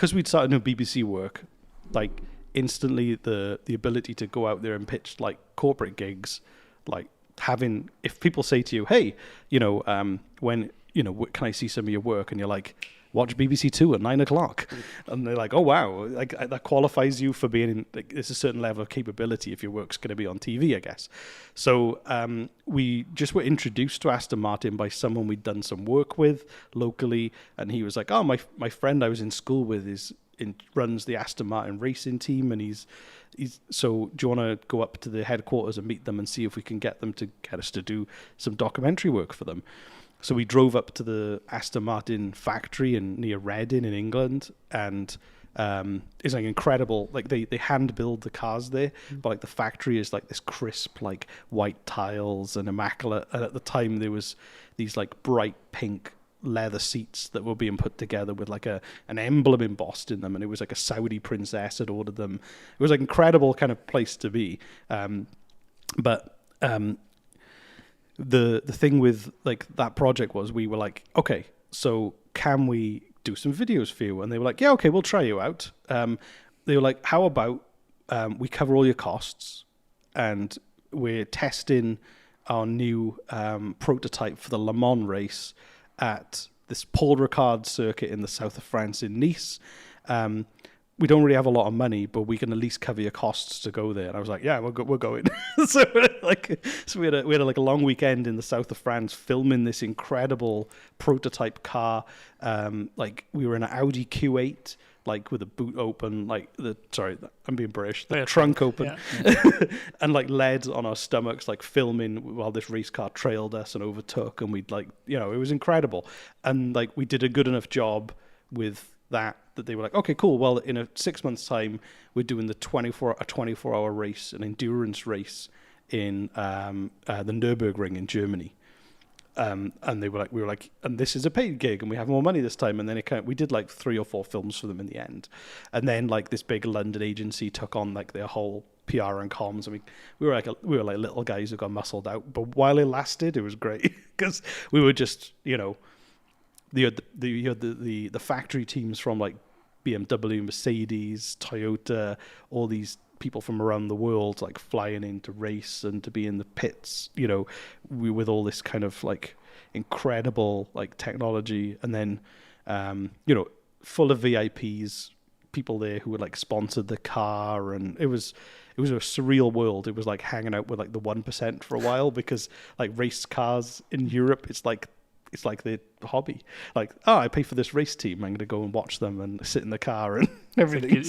because we'd started doing BBC work, like instantly the ability to go out there and pitch like corporate gigs, like having, if people say to you, hey, when, can I see some of your work? And you're like, watch BBC Two at 9:00, and they're like, oh wow, like that qualifies you for being in, like, there's a certain level of capability if your work's going to be on TV, I guess. So we just were introduced to Aston Martin by someone we'd done some work with locally, and he was like, oh, my friend I was in school with runs the Aston Martin racing team, and he's so do you want to go up to the headquarters and meet them and see if we can get them to get us to do some documentary work for them? So we drove up to the Aston Martin factory near Reading in England, and it's like incredible. Like they hand build the cars there, but like the factory is like this crisp, like white tiles and immaculate. And at the time there was these like bright pink leather seats that were being put together with like an emblem embossed in them, and it was like a Saudi princess had ordered them. It was like incredible kind of place to be. The thing with like that project was we were like, okay, so can we do some videos for you? And they were like, yeah, okay, we'll try you out. They were like, how about we cover all your costs, and we're testing our new prototype for the Le Mans race at this Paul Ricard circuit in the south of France in Nice. We don't really have a lot of money, but we can at least cover your costs to go there. And I was like, yeah, we're going. so we had a long weekend in the south of France filming this incredible prototype car. Like we were in an Audi Q8, like with the boot open, I'm being British, the trunk open, and like lead on our stomachs, like filming while this race car trailed us and overtook, and we'd like, it was incredible. And like we did a good enough job with that they were like, okay, cool. Well, in a 6 months time, we're doing a 24-hour race, an endurance race in the Nürburgring in Germany. And we were like, and this is a paid gig, and we have more money this time. And then we did like 3 or 4 films for them in the end. And then like this big London agency took on like their whole PR and comms, and we were like little guys who got muscled out. But while it lasted, it was great because we were just, you had the factory teams from like BMW, Mercedes, Toyota, all these people from around the world like flying in to race and to be in the pits, with all this kind of like incredible like technology, and then full of VIPs, people there who would like sponsored the car, and it was a surreal world. It was like hanging out with like the 1% for a while, because like race cars in Europe, it's like the hobby. Like, I pay for this race team, I'm going to go and watch them and sit in the car and everything.